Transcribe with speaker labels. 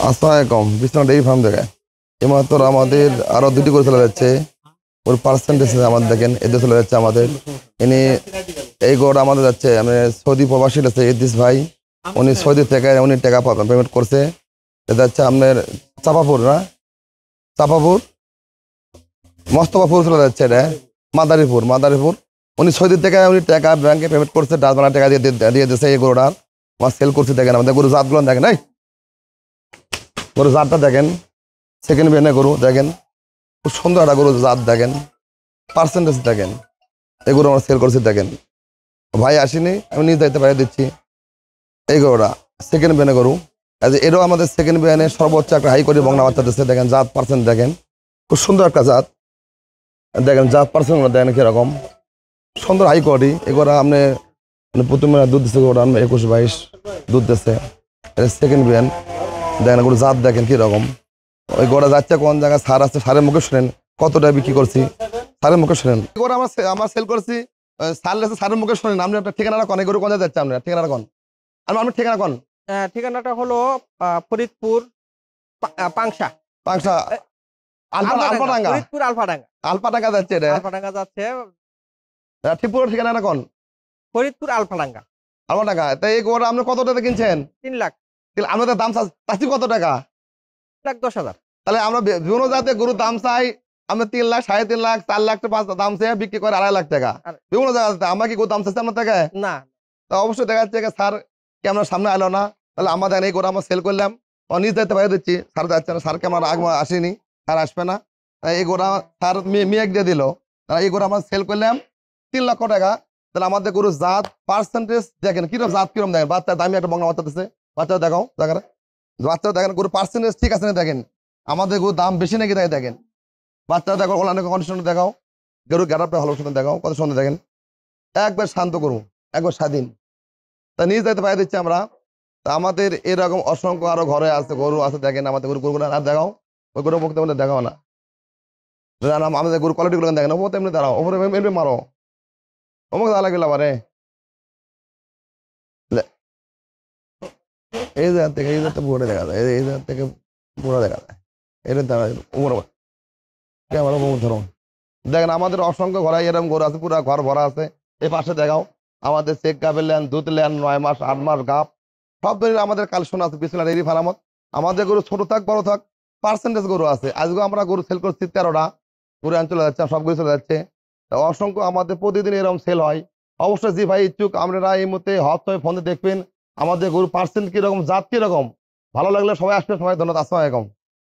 Speaker 1: আসসালামাইকুম Biswanath dairy farm থেকে এইমাত্র আমাদের আরো দুটি করে চলে যাচ্ছে। ওর পার্সেন্টেজ আমাদের দেখেন এদের চলে যাচ্ছে আমাদের। ইনি এই গড় আমাদের যাচ্ছে মানে সৌদি প্রবাসী আছে ইদ্রিস ভাই, উনি সৌদি থেকে উনি টাকা পেমেন্ট করছে। এটা হচ্ছে আপনার চাপাপুর না চাপাপুর মস্তফাপুর চলে যাচ্ছে, এটা মাদারীপুর মাদারীপুর। উনি সৌদি থেকে উনি টাকা ব্যাংকে পেমেন্ট করছে, ডাসবানা টাকা দিয়ে দিয়েছে। এই গরুটা আমার সেল করছে। দেখেন আমাদের গরু জাতগুলো দেখেন, এই গরু জাতটা দেখেন, সেকেন্ড বিয়ানে গরু দেখেন, খুব সুন্দর একটা গরু জাত দেখেন, পার্সেন্টেজ দেখেন। এই গরু আমরা সেল করছি দেখেন। ভাই আসেনি, আমি নিজ দায়িত্বে বাইরে দিচ্ছি। এই গরুটা সেকেন্ড বিয়ানে গরু, এটাও আমাদের সেকেন্ড বিয়ানে সর্বোচ্চ একটা হাই করে বংলা বাচ্চা দিচ্ছে। দেখেন জাত পার্সেন্ট দেখেন, খুব সুন্দর একটা জাত দেখেন। জাত পার্সেন্ট দেখেন কিরকম সুন্দর হাই কোয়ালিটি। এগুলো আপনি প্রথমে দুধ দিচ্ছে, ওটা 21-22 দুধ দিচ্ছে। সেকেন্ড বিয়ান দেখেন, গরু জাত দেখেন কিরকম। ওই গোড়া যাচ্ছে কোন জায়গায় সার আছে, সারের মুখে শুনেন কতটা বিক্রি করছি, সারের মুখে শুনেন। গরু আমার সেল করছি, সার লেছে সারের মুখে শুনেন। আপনি আপনার ঠিকানাটা কোন, এই গরু কোন জায়গায় যাচ্ছে আপনার ঠিকানাটা কোন? আমি ঠিকানা কোন?
Speaker 2: ঠিকানাটা হলো ফরিদপুর পাংশা
Speaker 1: পাংশা আলফাডাঙ্গা।
Speaker 2: ফরিদপুর আলফাডাঙ্গা।
Speaker 1: আলফাডাঙ্গা যাচ্ছে, এটা
Speaker 2: আলফাডাঙ্গা যাচ্ছে।
Speaker 1: ঠিকপুরের ঠিকানাটা কোন?
Speaker 2: ফরিদপুর আলফাডাঙ্গা।
Speaker 1: আলফাডাঙ্গা। তাই এই গরু আপনি কত টাকা কিনছেন?
Speaker 2: 3 লাখ।
Speaker 1: আমাদের দাম চাচ্ছি কত টাকা?
Speaker 2: 1,10,000।
Speaker 1: তাহলে আমরা বিভিন্ন জাতের গরুর দাম চাই, আমরা 3 লাখ, 3.5 লাখ, 4 লাখ টাকা দাম চেয়ে বিক্রি করে 2.5 লাখ টাকা বিভিন্ন জায়গাতে। আমরা কি গরুর দাম চাচ্ছি আপনার থেকে?
Speaker 2: না।
Speaker 1: তা অবশ্যই দেখা যাচ্ছে স্যার ক্যামেরার সামনে আলো না, তাহলে আমাদের এই গরু আমরা সেল করলাম, নিজ দায়িত্বে বাইরে দিচ্ছি। স্যার যাচ্ছে না, স্যার ক্যামেরা আগে আসেনি, স্যার আসবে না। এই গোড়া স্যার মেয়ে দিয়ে দিল, এই গরু আমরা সেল করলাম 3 লক্ষ টাকা। তাহলে আমাদের গরু জাত পার্সেন্টেজ দেখেন কিরকম, জাত কিরকম দেখেন। বাচ্চার দামি একটা বংলা বাচ্চা দিচ্ছে, বাচ্চাও দেখাও জায়গাটা, বাচ্চাও দেখেন গরু পার্সেন্টেজ ঠিক আছে না দেখেন। আমাদের গরু দাম বেশি নাকি তাই দেখেন। বাচ্চা দেখো, অনলাইনে কন্ডিশন দেখাও, গরু গ্যারাপটা ভালো সুন্দর দেখাও, কত সুন্দর দেখেন। একবার শান্ত গরু, একবার স্বাধীন। তা নিজ দায়িত্বে বাইরে দিচ্ছি আমরা। তা আমাদের এরকম অসংখ্য আরো ঘরে আছে গরু আছে দেখেন। আমাদের গরুগুলো আর দেখাও, ওই গরু মুখতে বলে দেখাও না। আমাদের গরু কোয়ালিটি গুলো দেখেন, ওপর এমনি দাঁড়াও, ওপরে এমনি মারো, অমুক দাঁড়া লাগলো আবার। এই জায়গা থেকে এই জায়গা পুরোটা দেখা যায়, এই জায়গা থেকে পুরো দেখা যায়। এটা দাঁড়া উপর ক্যামেরা উপর ধরো দেখেন। আমাদের অসংখ্য ঘরে এরকম গরু আছে, পুরো ঘর ভরা আছে। এই পাশে দেখাও, আমাদের চেক গাবের ল্যান্ড, দুধ ল্যান্ড, 9 মাস 8 মাস গাপ সব ধরনের আমাদের কালেকশন আছে বিসমিল্লাহ ডেইরি ফার্মত। আমাদের গরু ছোট থাক বড় থাক পার্সেন্টেজ গরু আছে। আজকে আমরা গরু সেল করছি 13টা গরু চলে যাচ্ছে, সব গরু চলে যাচ্ছে। অসংখ্য আমাদের প্রতিদিন এরকম সেল হয়। অবশ্যই যে ভাই ইচ্ছুক আপনারা এই মুহূর্তে হয়তো ফোনে দেখবেন আমাদের গরু পার্সেন্ট কিরকম, জাত কিরকম। ভালো লাগলে সবাই আসবে, সবাই ধন্যবাদ। আসসালামু আলাইকুম।